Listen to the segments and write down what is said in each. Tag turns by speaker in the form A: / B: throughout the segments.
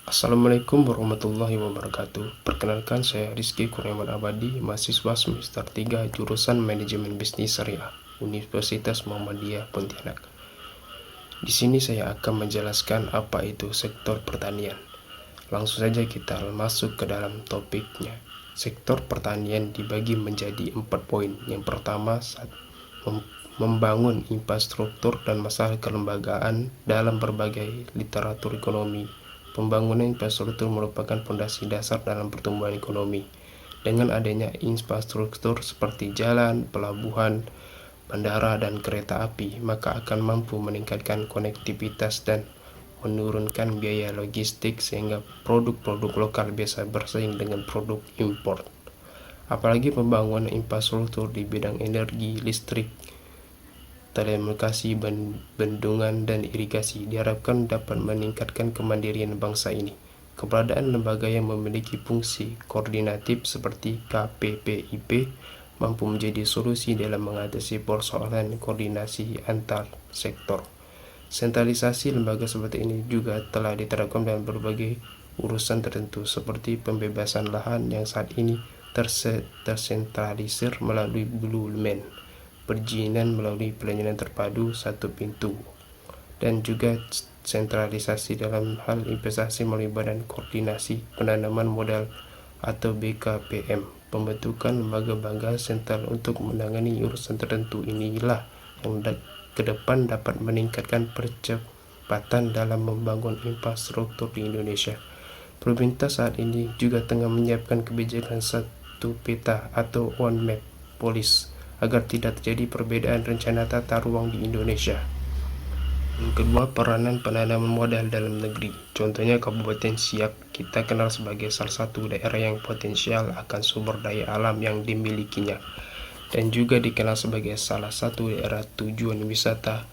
A: Assalamualaikum warahmatullahi wabarakatuh. Perkenalkan, saya Rizky Kurniawan Abadi, mahasiswa semester 3 jurusan Manajemen Bisnis Syariah, Universitas Muhammadiyah Pontianak. Di sini saya akan menjelaskan apa itu sektor pertanian. Langsung saja kita masuk ke dalam topiknya. Sektor pertanian dibagi menjadi 4 poin. Yang pertama, membangun infrastruktur dan masalah kelembagaan dalam berbagai literatur ekonomi. Pembangunan infrastruktur merupakan fondasi dasar dalam pertumbuhan ekonomi. Dengan adanya infrastruktur seperti jalan, pelabuhan, bandara, dan kereta api, maka akan mampu meningkatkan konektivitas dan menurunkan biaya logistik sehingga produk-produk lokal bisa bersaing dengan produk impor. Apalagi pembangunan infrastruktur di bidang energi, listrik, telekomunikasi, bendungan, dan irigasi diharapkan dapat meningkatkan kemandirian bangsa ini. Keberadaan lembaga yang memiliki fungsi koordinatif seperti KPPIP mampu menjadi solusi dalam mengatasi persoalan koordinasi antar sektor. Sentralisasi lembaga seperti ini juga telah diterapkan dalam berbagai urusan tertentu seperti pembebasan lahan yang saat ini tersentralisir melalui BUMN, perizinan melalui pelayanan terpadu satu pintu, dan juga sentralisasi dalam hal investasi melalui Badan Koordinasi Penanaman Modal atau BKPM. Pembentukan lembaga-lembaga sentral untuk menangani urusan tertentu inilah yang ke depan dapat meningkatkan percepatan dalam membangun infrastruktur di Indonesia. Pemerintah saat ini juga tengah menyiapkan kebijakan satu peta atau one map policy agar tidak terjadi perbedaan rencana tata ruang di Indonesia. Yang kedua, peranan penanaman modal dalam negeri. Contohnya Kabupaten Siak, kita kenal sebagai salah satu daerah yang potensial akan sumber daya alam yang dimilikinya, dan juga dikenal sebagai salah satu daerah tujuan wisata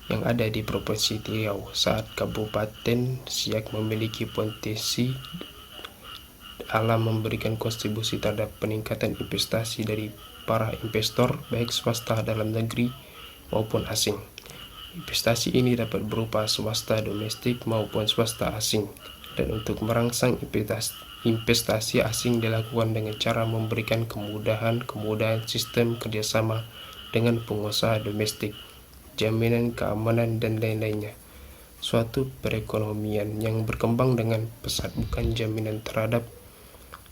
A: yang ada di Provinsi Riau. Saat Kabupaten Siak memiliki potensi alam memberikan kontribusi terhadap peningkatan investasi dari para investor baik swasta dalam negeri maupun asing. Investasi ini dapat berupa swasta domestik maupun swasta asing, dan untuk merangsang investasi asing dilakukan dengan cara memberikan kemudahan sistem kerjasama dengan pengusaha domestik, jaminan keamanan, dan lain-lainnya. Suatu perekonomian yang berkembang dengan pesat bukan jaminan terhadap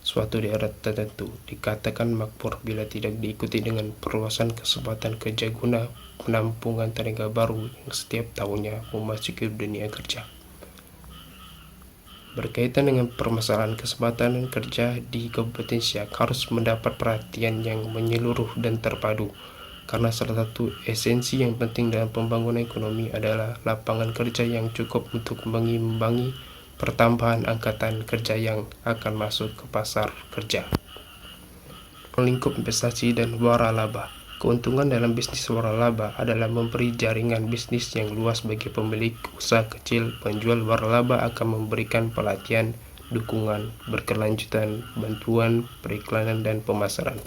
A: suatu daerah tertentu dikatakan makmur bila tidak diikuti dengan perluasan kesempatan kerja guna penampungan tenaga baru yang setiap tahunnya memasuki dunia kerja. Berkaitan dengan permasalahan kesempatan kerja di Kabupaten Siak harus mendapat perhatian yang menyeluruh dan terpadu, karena salah satu esensi yang penting dalam pembangunan ekonomi adalah lapangan kerja yang cukup untuk mengimbangi pertambahan angkatan kerja yang akan masuk ke pasar kerja. Lingkup investasi dan waralaba. Keuntungan dalam bisnis waralaba adalah memberi jaringan bisnis yang luas bagi pemilik usaha kecil. Penjual waralaba akan memberikan pelatihan, dukungan berkelanjutan, bantuan periklanan, dan pemasaran.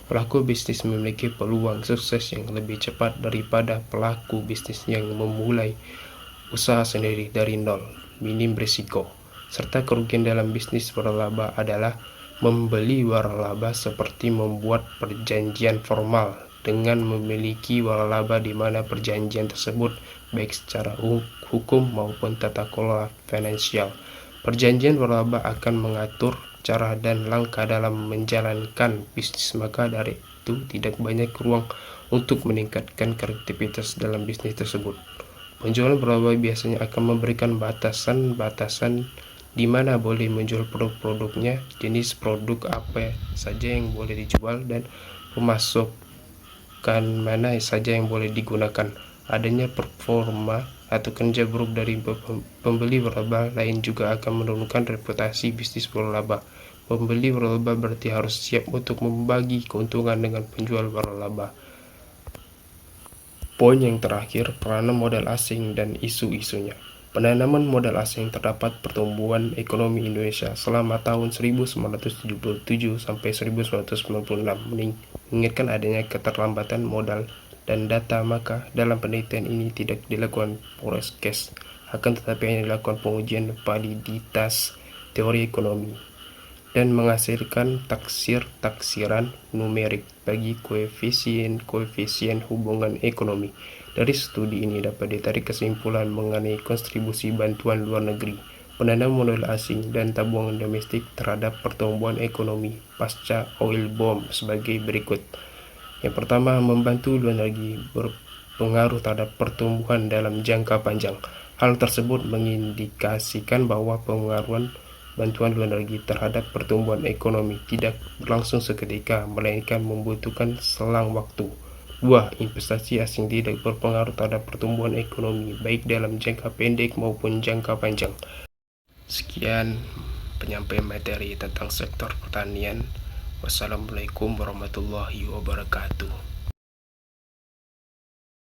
A: Pelaku bisnis memiliki peluang sukses yang lebih cepat daripada pelaku bisnis yang memulai usaha sendiri dari nol, minim risiko. Serta kerugian dalam bisnis waralaba adalah membeli waralaba seperti membuat perjanjian formal dengan memiliki waralaba di mana perjanjian tersebut baik secara hukum maupun tata kelola finansial. Perjanjian waralaba akan mengatur cara dan langkah dalam menjalankan bisnis, maka dari itu tidak banyak ruang untuk meningkatkan kreativitas dalam bisnis tersebut. Penjualan waralaba biasanya akan memberikan batasan-batasan di mana boleh menjual produk-produknya, jenis produk apa saja yang boleh dijual, dan pemasukan mana saja yang boleh digunakan. Adanya performa atau kerja buruk dari pembeli waralaba lain juga akan menurunkan reputasi bisnis waralaba. Pembeli waralaba berarti harus siap untuk membagi keuntungan dengan penjual waralaba. Poin yang terakhir, peranan modal asing dan isu-isunya. Penanaman modal asing terdapat pertumbuhan ekonomi Indonesia selama tahun 1977 sampai 1996 mengingatkan adanya keterlambatan modal dan data, maka dalam penelitian ini tidak dilakukan forecast akan tetapi hanya dilakukan pengujian validitas teori ekonomi dan menghasilkan taksiran numerik bagi koefisien hubungan ekonomi. Dari studi ini dapat ditarik kesimpulan mengenai kontribusi bantuan luar negeri, pendanaan modal asing, dan tabungan domestik terhadap pertumbuhan ekonomi pasca oil boom sebagai berikut. Yang pertama, membantu luar negeri berpengaruh terhadap pertumbuhan dalam jangka panjang. Hal tersebut mengindikasikan bahwa pengaruhan bantuan luar negeri terhadap pertumbuhan ekonomi tidak berlangsung seketika, melainkan membutuhkan selang waktu. 2. Investasi asing tidak berpengaruh terhadap pertumbuhan ekonomi, baik dalam jangka pendek maupun jangka panjang. Sekian penyampaian materi tentang sektor pertanian. Wassalamualaikum warahmatullahi wabarakatuh.